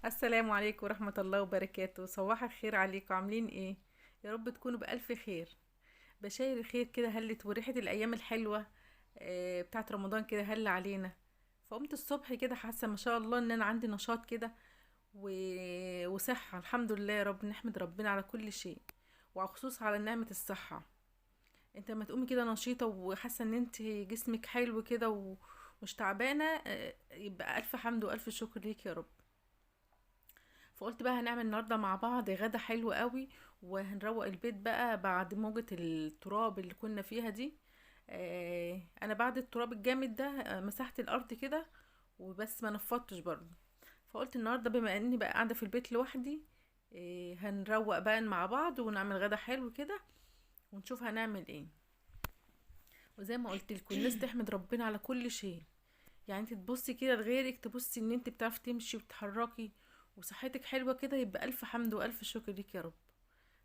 السلام عليكم ورحمة الله وبركاته. صباح الخير عليكم، عاملين ايه؟ يا رب تكونوا بألف خير. بشاير الخير كده هلت وريحة الأيام الحلوة بتاعت رمضان كده هل علينا. فقمت الصبح كده حاسة ما شاء الله ان انا عندي نشاط كده و... وصحة، الحمد لله يا رب، نحمد ربنا على كل شيء، وخصوص على نعمة الصحة. انت لما تقومي كده نشيطة وحاسة ان انت جسمك حلو كده ومش تعبانة، يبقى ألف حمد وألف شكر ليك يا رب. فقلت بقى هنعمل النهارده مع بعض غدا حلو قوي، وهنروق البيت بقى بعد موجة التراب اللي كنا فيها دي. انا بعد التراب الجامد ده مسحت الارض كده وبس، ما نفضتش برضه. فقلت النهارده بما اني بقى قاعده في البيت لوحدي، هنروق بقى مع بعض ونعمل غدا حلو كده ونشوف هنعمل ايه. وزي ما قلت لكم الناس تحمد ربنا على كل شيء. يعني انت تبصي كده لغيرك، تبصي ان انت بتعرفي تمشي وتتحركي وصحتك حلوة كده، يبقى ألف حمد وألف شكر ليك يا رب.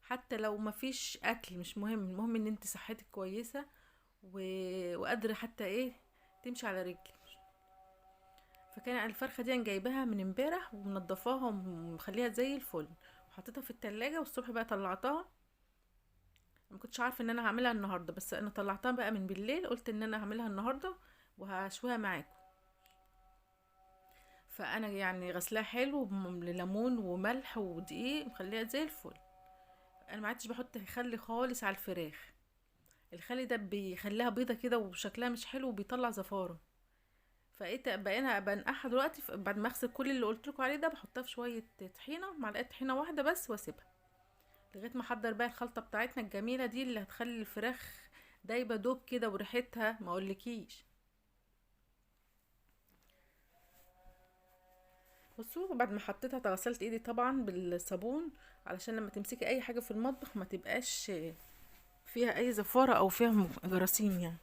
حتى لو مفيش أكل مش مهم، المهم ان انت صحتك كويسة و... وقادرة حتى ايه تمشي على رجلك. فكان الفرخة دي انا جايباها من امبارح ومنضفاها ومخليها زي الفل، وحطيتها في التلاجة، والصبح بقى طلعتها. ما كنتش عارفة ان انا هعملها النهاردة، بس انا طلعتها بقى من بالليل، قلت ان انا هعملها النهاردة وهشويها معاكم. فانا يعني غسلاها حلو ليمون وملح ودقيق، مخليها زي الفل. انا ما عدتش بحط خل خالص على الفراخ. الخل ده بيخليها بيضه كده وشكلها مش حلو وبيطلع زفاره. فايه بقينا بنقعها دلوقتي، بعد ما اغسل كل اللي قلت لكم عليه ده بحطها في شويه طحينه، معلقه طحينه واحده بس، واسيبها لغايه ما احضر بقى الخلطه بتاعتنا الجميله دي اللي هتخلي الفراخ دايبه دوب كده، وريحتها ما اقولكيش. بصوا، بعد ما حطيتها غسلت ايدي طبعا بالصابون، علشان لما تمسكي اي حاجه في المطبخ ما تبقاش فيها اي زفاره او فيها جراثيم يعني.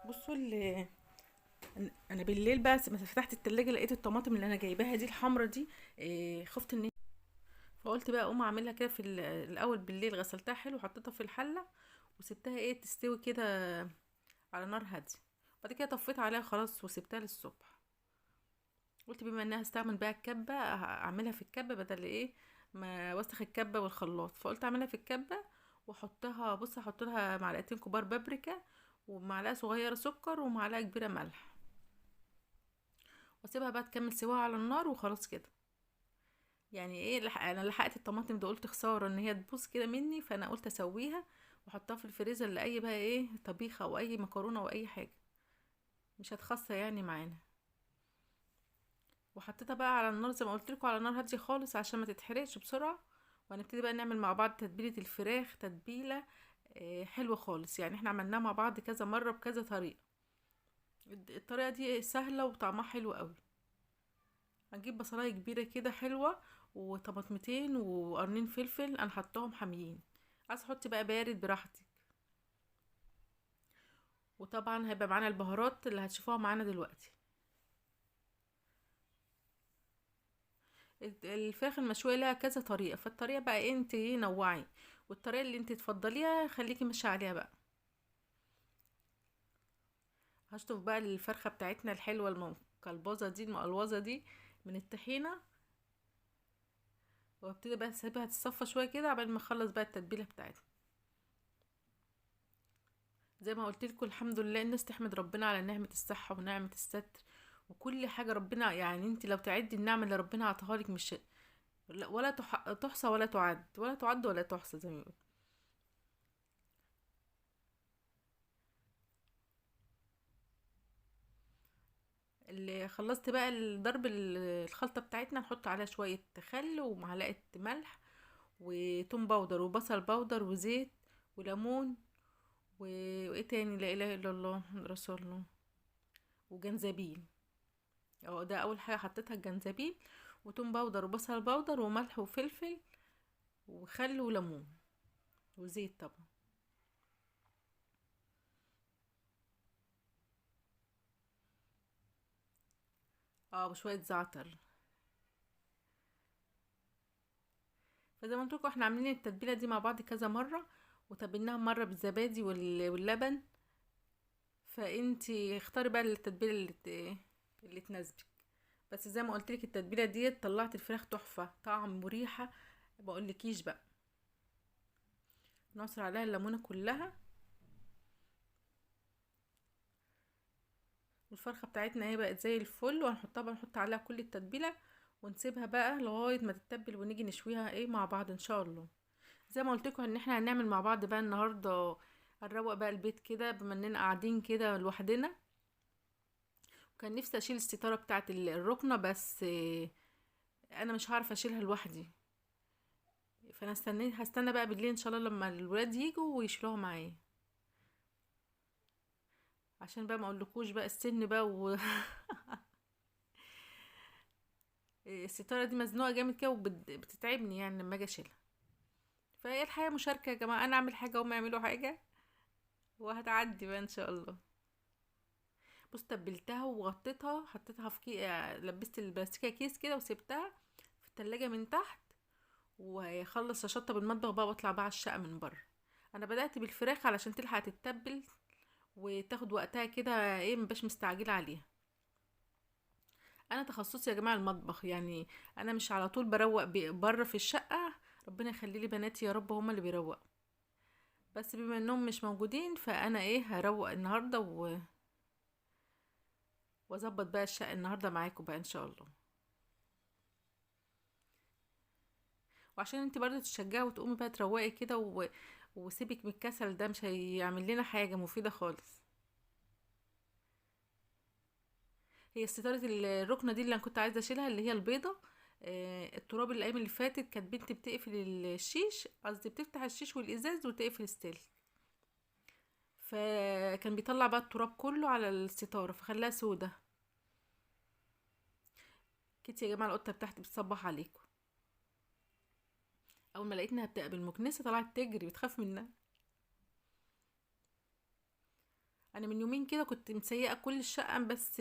بصوا انا بالليل بقى لما فتحت التلاجة لقيت الطماطم اللي انا جايباها دي الحمرا دي، خفت ان، فقلت بقى اقوم اعملها كده في الاول بالليل، غسلتها حلو وحطيتها في الحله وسبتها تستوي كده على نار هاديه. بعد كده طفيت عليها خلاص وسبتها للصبح. قلت بما انها هستعمل بقى الكبه، اعملها في الكبه بدل ما وسخ الكبه والخلاط. فقلت اعملها في الكبه واحطها، بص احط لها معلقتين كبار بابريكا، ومعلقه صغيره سكر، ومعلقه كبيره ملح، واسيبها بقى تكمل سواها على النار وخلاص كده. يعني انا لحقت الطماطم ده، قلت خساره ان هي تبوظ كده مني، فانا قلت اسويها واحطها في الفريزر لاي بقى طبيخه او اي مكرونه او اي حاجه، مش هتخسر يعني معانا. وحطيتها بقى على النار زي ما قلت لكم، على نار هاديه خالص عشان ما تتحرقش بسرعه. وهنبتدي بقى نعمل مع بعض تتبيله الفراخ، تتبيله حلوه خالص. يعني احنا عملناها مع بعض كذا مره بكذا طريقه. الطريقه دي سهله وطعمها حلو قوي. هنجيب بصلايه كبيره كده حلوه، وطماطمتين وقرنين فلفل انا حطاهم حاميين، عايزه احط بقى بارد براحتك. وطبعا هيبقى معانا البهارات اللي هتشوفوها معانا دلوقتي. الفراخ المشويه لها كذا طريقه، فالطريقه بقى انت نوعي، والطريقه اللي انت تفضليها خليكي ماشيه عليها بقى. هشطف بقى الفرخه بتاعتنا الحلوه المقلبظه دي المقلوظه دي من الطحينه، وابتدي بقى اسيبها تتصفى شويه كده قبل ما اخلص بقى التتبيله بتاعتها. زي ما قلت لكم الحمد لله، الناس تحمد ربنا على نعمه الصحه ونعمه الستر وكل حاجه ربنا. يعني انت لو تعدي النعمه اللي ربنا عطاها لك، مش ولا تحصى ولا تعد، ولا تعد ولا تحصى زي ما بيقول. اللي خلصت بقى الضرب الخلطة بتاعتنا، نحط عليها شوية خل ومعلقة ملح وتوم باودر وبصل باودر وزيت وليمون وايه تاني، لا اله الا الله محمد رسول الله، وجنزبيل. اه ده اول حاجة حطيتها الجنزبيل، وتوم باودر وبصل باودر وملح وفلفل وخل وليمون وزيت طبعا. اه وشوية زعتر. فزي ما قلت لكم احنا عاملين التتبيله دي مع بعض كذا مره، وتبلناها مرة بالزبادي واللبن. فانتي اختاري بقى التتبيلة اللي تناسبك. بس زي ما قلتلك التتبيلة دي طلعت الفراخ تحفة، طعم وريحة بقولكيش بقى. نعصر عليها الليمونة كلها، والفرخة بتاعتنا اهي بقت زي الفل، وهنحطها بقى، نحط عليها كل التتبيلة ونسيبها بقى لغاية ما تتبل، ونيجي نشويها ايه مع بعض ان شاء الله. زي ما قلت لكم ان احنا هنعمل مع بعض بقى النهارده، هنروق بقى البيت كده بما اننا قاعدين كده لوحدنا. وكان نفسي اشيل الستاره بتاعه الركنه، بس انا مش هعرف اشيلها لوحدي. فانا هستنى بقى بالليل ان شاء الله لما الولاد يجوا ويشيلوها معايا، عشان بقى ما اقولكوش بقى السن بقى الستاره دي مزنوقه جامد كده وبتتعبني يعني لما اجي اشيلها. فهي الحياه مشاركه يا جماعه، انا اعمل حاجه وهم يعملوا حاجه، وهتعدي بقى ان شاء الله. بص، تبلتها وغطيتها، حطيتها في لبست البلاستيكيه كيس كده وسبتها في التلاجة من تحت، ويخلص اشطب المطبخ بقى واطلع بقى على الشقه من بره. انا بدأت بالفراخ علشان تلحق تتبل وتاخد وقتها كده، ايه مبقاش مستعجله عليها. انا تخصصي يا جماعه المطبخ يعني، انا مش على طول بروق بره في الشقه. ربنا يخلي لي بناتي يا رب، هما اللي بيروقوا. بس بما انهم مش موجودين، فانا ايه هروق النهارده واظبط بقى الشقه النهارده معاكم بقى ان شاء الله. وعشان انت برضه تشجعي وتقومي بقى تروقي كده وسيبك من الكسل ده، مش هيعمل لنا حاجه مفيده خالص. هي ستاره الركنه دي اللي انا كنت عايزه اشيلها، اللي هي البيضه. التراب الايام اللي فاتت كانت بنتي بتقفل الشيش، قصدي بتفتح الشيش والازاز وتقفل الستيل، فكان بيطلع بقى التراب كله على الستاره فخلاها سودة. كنت يا جماعه القطه بتاعتي بتصبح عليكم. اول ما لقيتنها بتبقى بالمكنسه طلعت تجري بتخاف منها. انا من يومين كده كنت مسيقه كل الشقه، بس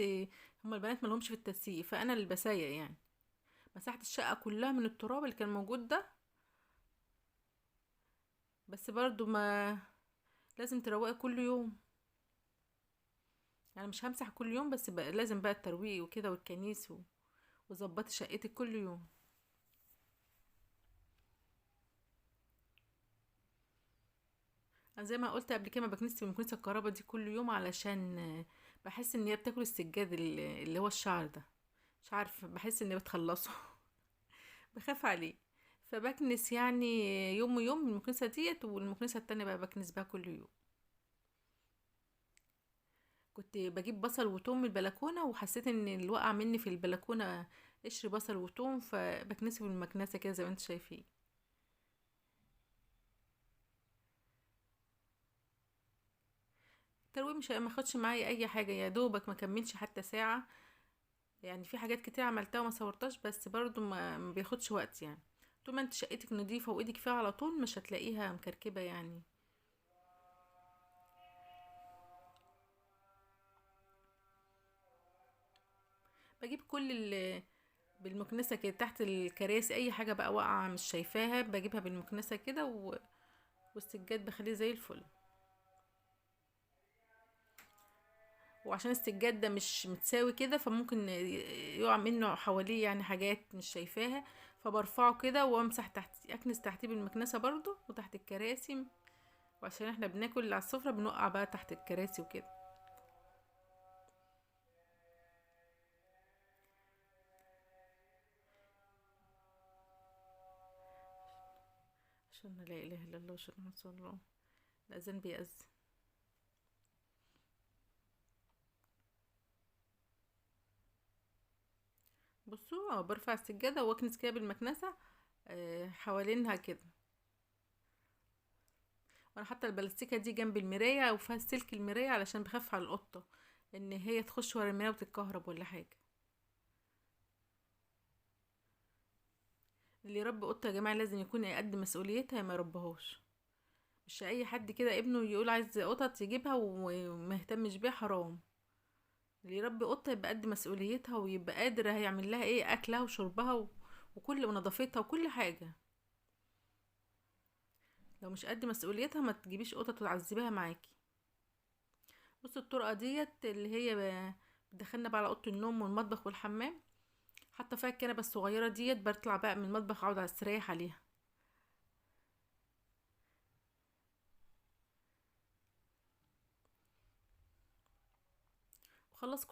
هما البنات ملهمش في التسييق، فانا اللي بسيق يعني. مسحت الشقه كلها من التراب اللي كان موجود ده. بس برضو ما لازم تروقي كل يوم. يعني مش همسح كل يوم، بس بقى لازم بقى الترويق وكده والكنيس وظبطي شقتك كل يوم. انا زي ما قلت قبل كده، ما بكنسش بمكنسه الكهرباء دي كل يوم، علشان بحس ان هي بتاكل السجاد اللي هو الشعر ده. مش عارفه، بحس اني بتخلصه. بخاف عليه. فبكنس يعني يوم ويوم المكنسه ديت، والمكنسه التانية بقى بكنس بقى كل يوم. كنت بجيب بصل وتوم من البلكونه، وحسيت ان اللي وقع مني في البلكونه قشر بصل وتوم، فبكنسه بالمكنسه كده زي ما انتوا شايفين. الترويق مش ما خدش معايا اي حاجه، يا دوبك ما كملش حتى ساعه. يعني في حاجات كتير عملتها وما صورتهاش، بس برضو ما بياخدش وقت يعني. طول ما انت شقتك نظيفه وايدك فيها على طول، مش هتلاقيها مكركبه يعني. بجيب كل بالمكنسه كده تحت الكراسي، اي حاجه بقى واقعه مش شايفاها بجيبها بالمكنسه كده والسجاد بخليه زي الفل. وعشان السجاد ده مش متساوي كده، فممكن يقع منه حواليه يعني حاجات مش شايفاها. فبرفعه كده وامسح تحت، اكنس تحتيه بالمكنسه برضو وتحت الكراسي. وعشان احنا بناكل على السفره بنوقع بقى تحت الكراسي وكده. عشان لا اله الا الله واشهد ان محمد رسول الله. الاذان بيأذن. بصوا، برفع السجاده واكنس كده بالمكنسه حوالينها كده. وانا حاطه البلاستيكه دي جنب المرايه وفيها سلك المرايه، علشان بخاف على القطه ان هي تخش ورا المرايه وتتكهرب ولا حاجه. اللي يربي قطه يا جماعه لازم يكون قد مسؤوليتها، ما يربيهاش. مش اي حد كده ابنه يقول عايز قطط يجيبها وما يهتمش بيها، حرام. اللي يربي قطه يبقى قد مسؤوليتها، ويبقى قادر هيعمل لها ايه، اكلها وشربها وكل ونظافتها وكل حاجه. لو مش قد مسؤوليتها ما تجيبيش قطة تعذبيها معاكي. بص الطرقة ديت اللي هي بتدخلنا بقى على اوضه النوم والمطبخ والحمام، حاطه فيها الكنبه الصغيره ديت، بطلع بقى من المطبخ اقعد استريح عليها. وخلاص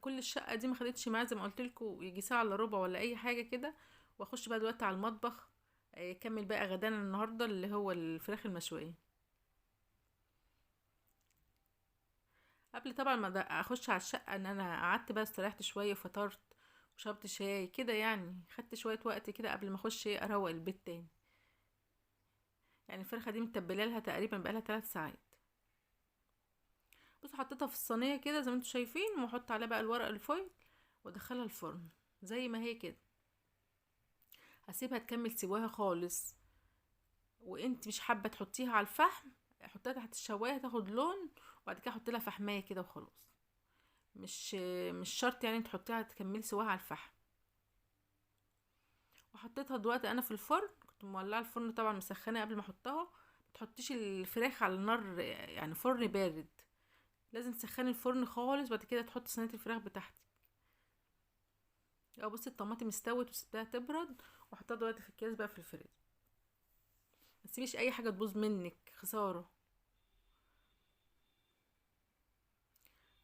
كل الشقه دي ما خدتش معايا زي ما قلت لكم يجي ساعه الا ربع ولا اي حاجه كده. واخش بقى دلوقتي على المطبخ، اكمل بقى غدانا النهارده اللي هو الفراخ المشويه. قبل طبعا ما اخش على الشقه ان انا قعدت بقى استريحت شويه وفطرت وشربت شاي كده، يعني خدت شويه وقت كده قبل ما اخش اروق البيت تاني. يعني الفرخه دي متبله لها تقريبا بقالها 3 ساعات. بص حطيتها في الصينيه كده زي ما انتم شايفين، واحط عليها بقى الورق الفويل وادخلها الفرن زي ما هي كده. هسيبها تكمل سواها خالص. وانت مش حابه تحطيها على الفحم، حطيها تحت الشوايه تاخد لون، وبعد كده حطي لها فحمايه كده وخلاص. مش مش شرط يعني تحطيها تكملي سواها على الفحم. وحطيتها دلوقتي انا في الفرن، كنت مولعه الفرن طبعا مسخنه قبل ما احطها. متحطيش الفراخ على النار يعني فرن بارد، لازم تسخني الفرن خالص، بعد كده تحطي صينيه الفراخ بتاعتك. اه بصي الطماطم استوت وسبتها تبرد، واحطها دلوقتي في الكيس بقى في الفريزر. ما تسيبيش اي حاجه تبوظ منك، خساره.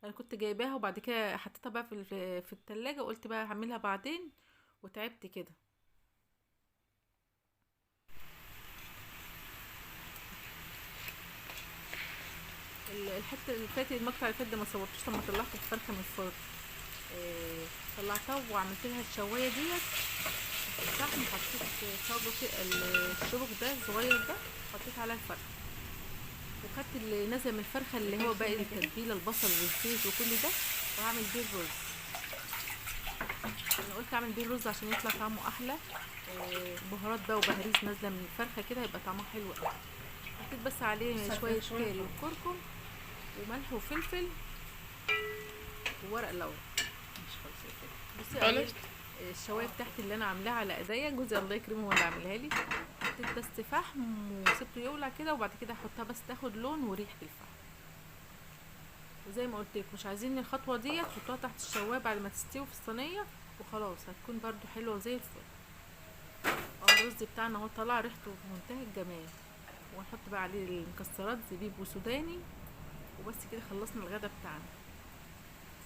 انا كنت جايباها وبعد كده حطيتها بقى في التلاجة، وقلت بقى هعملها بعدين، وتعبت كده. الحته اللي فاتت، المقطع اللي فات ده ما صورتوش لما طلعت الفرخه من الفرن. آه، طلعتها وعملت لها الشوايه ديت في الفحم، حطيت صاجه كده الشبك ده الصغير ده، حطيت عليها الفرخه، وخدت اللي نزل من الفرخه اللي هو باقي التتبيله البصل والزيت وكل ده، وهعمل بيه الرز. انا قلت اعمل بيه الرز عشان يطلع طعمه احلى. بهارات بقى وبهاريز نازله من الفرخه كده، يبقى طعمها حلو قوي. حطيت بس عليه شويه كاري وكركم وملح وفلفل وورق لورا. مش خالص كده. بصي عليه الشوايه بتاعتي اللي انا عاملاها على ايديا، جوزي الله يكرمه هو اللي عاملها لي. حطيت بس فحم وسبته يولع كده، وبعد كده احطها بس تاخد لون وريحه الفحم. وزي ما قلت لك مش عايزين الخطوه دي، تحطوها تحت الشوايه بعد ما تستوي في الصينيه وخلاص، هتكون برضو حلوه زي الفل. الرز بتاعنا اهو طلع ريحته في منتهى الجمال. ونحط بقى عليه المكسرات زبيب وسوداني، وبس كده خلصنا الغدا بتاعنا.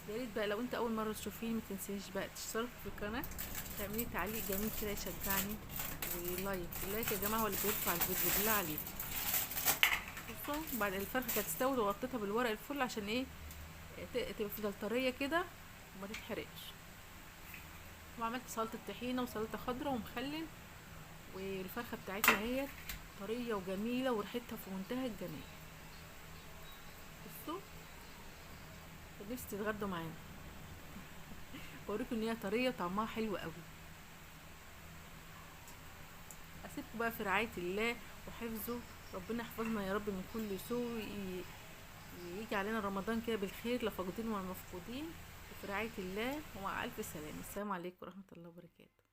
يا ريت بقى لو انت اول مره تشوفيني ما تنسيش بقى تشترك في القناه، تعملي تعليق جميل كده يشجعني، اللايك يا جماعه هو اللي بيرفع الفيديو بالله عليك. بصوا بعد الفرخه كانت استوت وغطيتها بالورق الفل عشان ايه، تفضل طريه كده وما تتحرقش. وعملت سلطه طحينه وسلطه خضراء ومخلل، والفرخه بتاعتنا اهي طريه وجميله وريحتها في منتهى الجمال. بصوا نفسي تتغدوا معانا، بوريكم ان هي طريه طعمها حلو قوي. اسيبكم بقى في رعايه الله وحفظه. ربنا يحفظنا يا رب من كل سوء، يجي علينا رمضان كده بالخير، لا فاقدين ولا مفقودين. وفي رعايه الله، ومع الف سلامه. السلام عليكم ورحمه الله وبركاته.